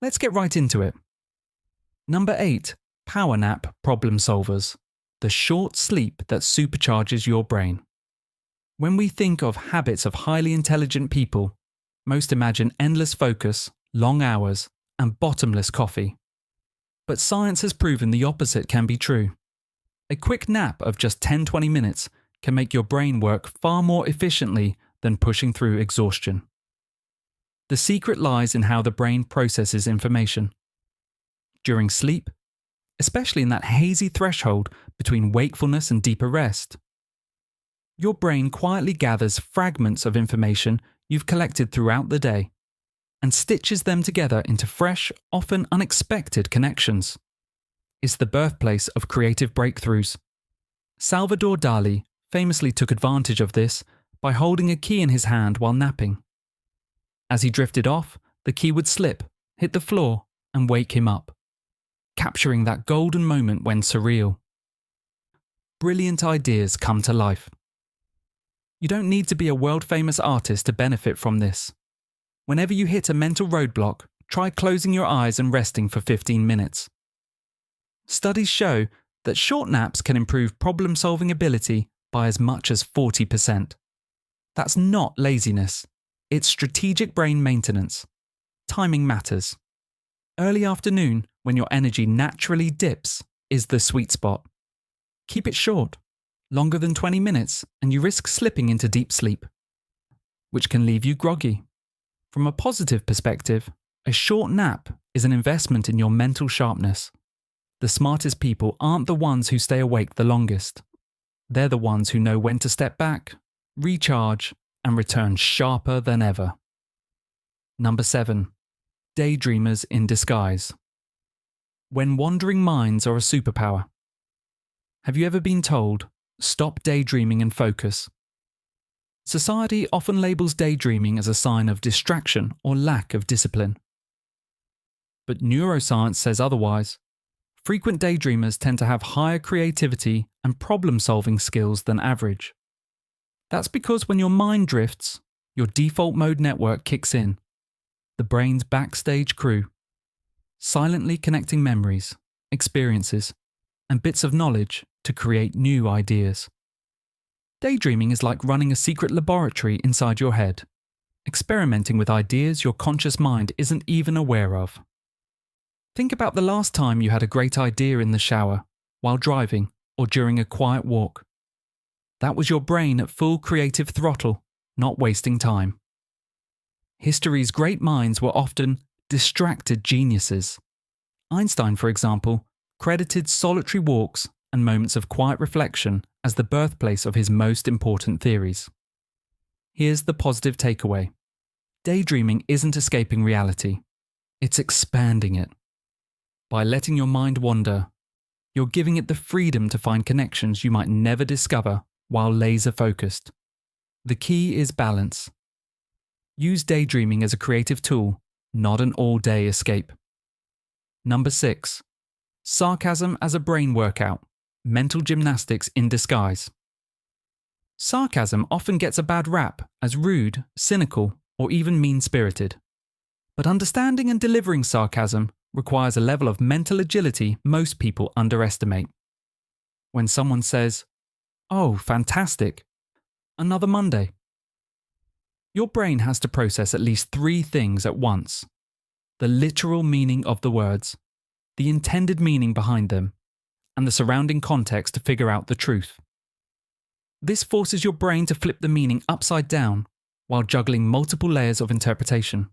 Let's get right into it. Number 8. Power nap problem solvers. The short sleep that supercharges your brain. When we think of habits of highly intelligent people, most imagine endless focus, long hours, and bottomless coffee. But science has proven the opposite can be true. A quick nap of just 10-20 minutes can make your brain work far more efficiently than pushing through exhaustion. The secret lies in how the brain processes information. During sleep, especially in that hazy threshold between wakefulness and deeper rest, your brain quietly gathers fragments of information you've collected throughout the day and stitches them together into fresh, often unexpected connections. It's the birthplace of creative breakthroughs. Salvador Dali famously took advantage of this by holding a key in his hand while napping. As he drifted off, the key would slip, hit the floor, and wake him up, capturing that golden moment when surreal. Brilliant ideas come to life. You don't need to be a world-famous artist to benefit from this. Whenever you hit a mental roadblock, try closing your eyes and resting for 15 minutes. Studies show that short naps can improve problem-solving ability by as much as 40%. That's not laziness. It's strategic brain maintenance. Timing matters. Early afternoon, when your energy naturally dips, is the sweet spot. Keep it short. Longer than 20 minutes, and you risk slipping into deep sleep, which can leave you groggy. From a positive perspective, a short nap is an investment in your mental sharpness. The smartest people aren't the ones who stay awake the longest. They're the ones who know when to step back, recharge, and return sharper than ever. Number 7. Daydreamers in disguise. When wandering minds are a superpower. Have you ever been told, "Stop daydreaming and focus"? Society often labels daydreaming as a sign of distraction or lack of discipline. But neuroscience says otherwise. Frequent daydreamers tend to have higher creativity and problem-solving skills than average. That's because when your mind drifts, your default mode network kicks in, the brain's backstage crew, silently connecting memories, experiences, and bits of knowledge to create new ideas. Daydreaming is like running a secret laboratory inside your head, experimenting with ideas your conscious mind isn't even aware of. Think about the last time you had a great idea in the shower, while driving, or during a quiet walk. That was your brain at full creative throttle, not wasting time. History's great minds were often distracted geniuses. Einstein, for example, credited solitary walks and moments of quiet reflection as the birthplace of his most important theories. Here's the positive takeaway. Daydreaming isn't escaping reality. It's expanding it. By letting your mind wander, you're giving it the freedom to find connections you might never discover while laser-focused. The key is balance. Use daydreaming as a creative tool, not an all-day escape. Number 6. Sarcasm as a brain workout. Mental gymnastics in disguise. Sarcasm often gets a bad rap as rude, cynical, or even mean-spirited. But understanding and delivering sarcasm requires a level of mental agility most people underestimate. When someone says, "Oh, fantastic. Another Monday." Your brain has to process at least 3 things at once: the literal meaning of the words, the intended meaning behind them, and the surrounding context to figure out the truth. This forces your brain to flip the meaning upside down while juggling multiple layers of interpretation.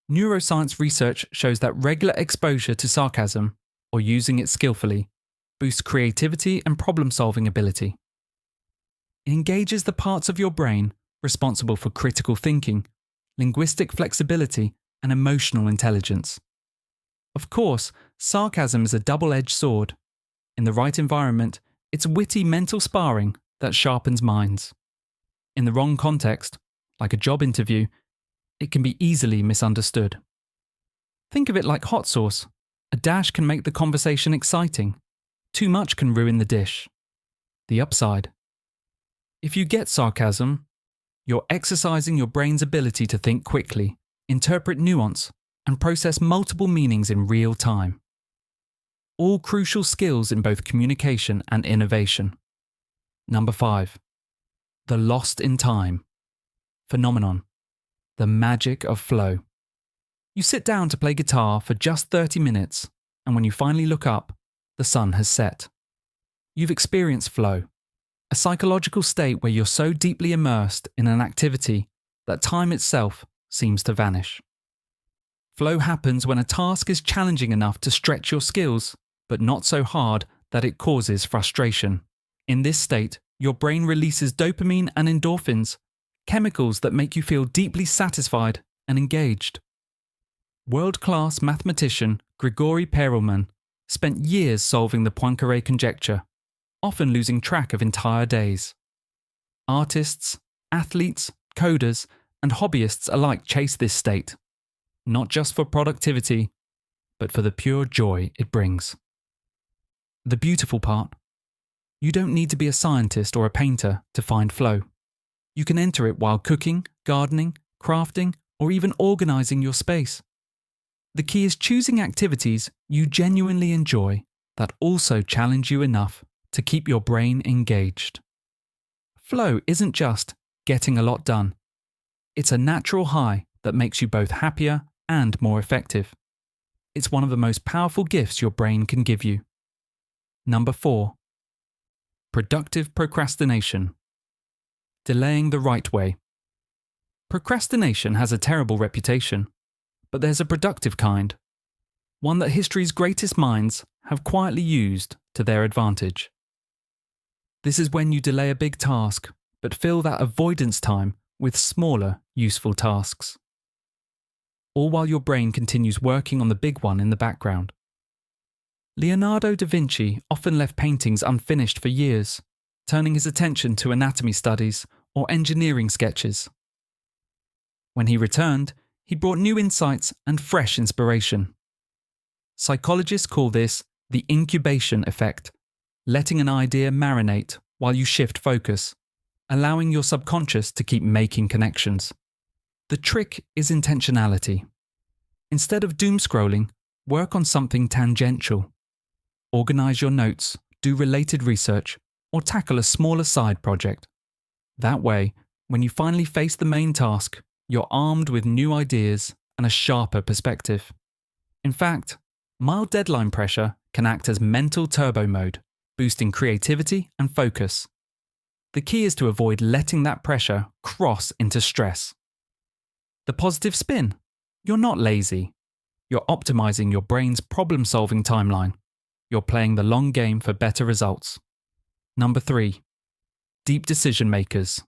Neuroscience research shows that regular exposure to sarcasm, or using it skillfully, boosts creativity and problem-solving ability. It engages the parts of your brain responsible for critical thinking, linguistic flexibility, and emotional intelligence. Of course, sarcasm is a double-edged sword. In the right environment, it's witty mental sparring that sharpens minds. In the wrong context, like a job interview, it can be easily misunderstood. Think of it like hot sauce. A dash can make the conversation exciting. Too much can ruin the dish. The upside: if you get sarcasm, you're exercising your brain's ability to think quickly, interpret nuance, and process multiple meanings in real time. All crucial skills in both communication and innovation. Number 5. The lost in time phenomenon. The magic of flow. You sit down to play guitar for just 30 minutes, and when you finally look up, the sun has set. You've experienced flow, a psychological state where you're so deeply immersed in an activity that time itself seems to vanish. Flow happens when a task is challenging enough to stretch your skills, but not so hard that it causes frustration. In this state, your brain releases dopamine and endorphins, chemicals that make you feel deeply satisfied and engaged. World-class mathematician Grigori Perelman spent years solving the Poincaré conjecture, often losing track of entire days. Artists, athletes, coders, and hobbyists alike chase this state, not just for productivity, but for the pure joy it brings. The beautiful part: you don't need to be a scientist or a painter to find flow. You can enter it while cooking, gardening, crafting, or even organizing your space. The key is choosing activities you genuinely enjoy that also challenge you enough to keep your brain engaged. Flow isn't just getting a lot done. It's a natural high that makes you both happier and more effective. It's one of the most powerful gifts your brain can give you. Number 4. Productive procrastination. Delaying the right way. Procrastination has a terrible reputation, but there's a productive kind, one that history's greatest minds have quietly used to their advantage. This is when you delay a big task, but fill that avoidance time with smaller, useful tasks. All while your brain continues working on the big one in the background. Leonardo da Vinci often left paintings unfinished for years, turning his attention to anatomy studies or engineering sketches. When he returned, he brought new insights and fresh inspiration. Psychologists call this the incubation effect, letting an idea marinate while you shift focus, allowing your subconscious to keep making connections. The trick is intentionality. Instead of doom scrolling, work on something tangential. Organize your notes, do related research, or tackle a smaller side project. That way, when you finally face the main task, you're armed with new ideas and a sharper perspective. In fact, mild deadline pressure can act as mental turbo mode, boosting creativity and focus. The key is to avoid letting that pressure cross into stress. The positive spin: you're not lazy. You're optimizing your brain's problem-solving timeline. You're playing the long game for better results. Number 3. Deep decision makers.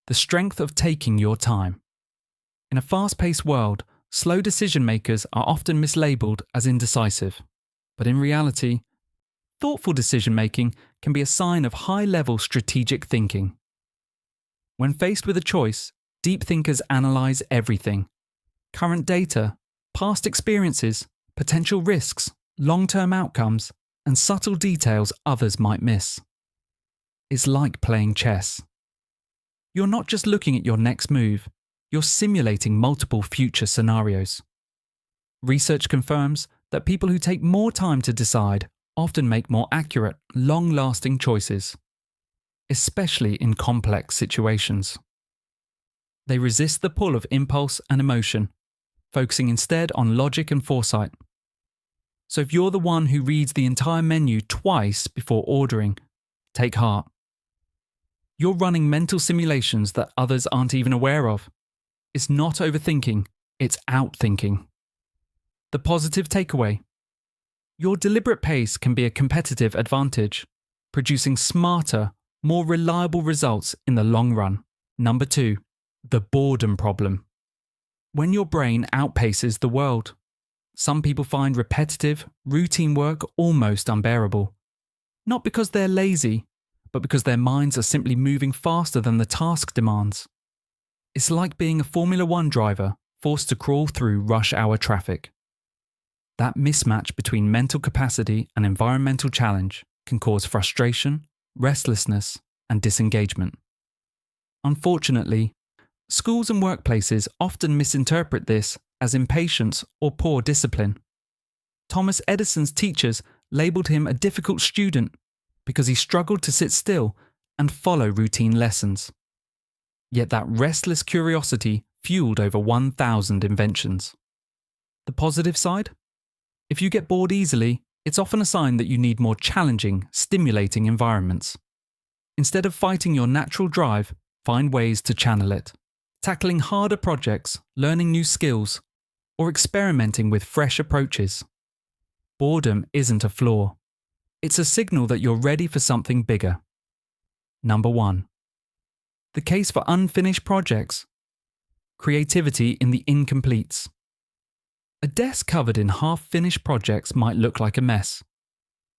The strength of taking your time. In a fast-paced world, slow decision makers are often mislabeled as indecisive. But in reality, thoughtful decision-making can be a sign of high-level strategic thinking. When faced with a choice, deep thinkers analyze everything: current data, past experiences, potential risks, long-term outcomes, and subtle details others might miss. It's like playing chess. You're not just looking at your next move, you're simulating multiple future scenarios. Research confirms that people who take more time to decide often make more accurate, long-lasting choices, especially in complex situations. They resist the pull of impulse and emotion, focusing instead on logic and foresight. So if you're the one who reads the entire menu twice before ordering, take heart. You're running mental simulations that others aren't even aware of. It's not overthinking, it's outthinking. The positive takeaway: your deliberate pace can be a competitive advantage, producing smarter, more reliable results in the long run. Number 2, the boredom problem. When your brain outpaces the world. Some people find repetitive, routine work almost unbearable. Not because they're lazy, but because their minds are simply moving faster than the task demands. It's like being a Formula One driver forced to crawl through rush hour traffic. That mismatch between mental capacity and environmental challenge can cause frustration, restlessness, and disengagement. Unfortunately, schools and workplaces often misinterpret this as impatience or poor discipline. Thomas Edison's teachers labelled him a difficult student because he struggled to sit still and follow routine lessons. Yet that restless curiosity fueled over 1,000 inventions. The positive side? If you get bored easily, it's often a sign that you need more challenging, stimulating environments. Instead of fighting your natural drive, find ways to channel it. Tackling harder projects, learning new skills, or experimenting with fresh approaches. Boredom isn't a flaw. It's a signal that you're ready for something bigger. Number 1. The case for unfinished projects. Creativity in the incompletes. A desk covered in half-finished projects might look like a mess,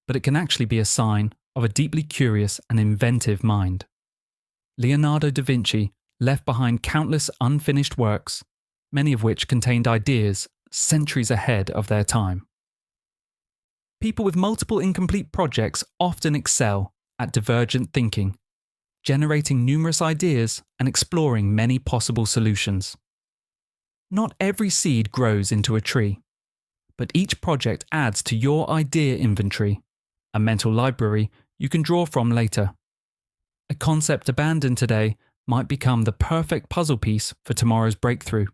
but it can actually be a sign of a deeply curious and inventive mind. Leonardo da Vinci left behind countless unfinished works, many of which contained ideas centuries ahead of their time. People with multiple incomplete projects often excel at divergent thinking, generating numerous ideas and exploring many possible solutions. Not every seed grows into a tree, but each project adds to your idea inventory, a mental library you can draw from later. A concept abandoned today might become the perfect puzzle piece for tomorrow's breakthrough.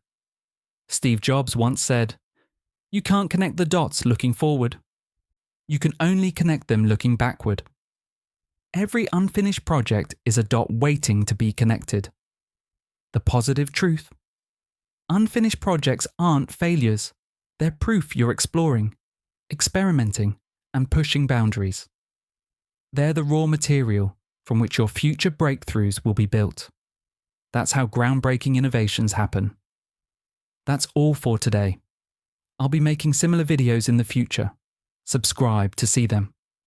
Steve Jobs once said, "You can't connect the dots looking forward. You can only connect them looking backward." Every unfinished project is a dot waiting to be connected. The positive truth. Unfinished projects aren't failures. They're proof you're exploring, experimenting, and pushing boundaries. They're the raw material from which your future breakthroughs will be built. That's how groundbreaking innovations happen. That's all for today. I'll be making similar videos in the future. Subscribe to see them.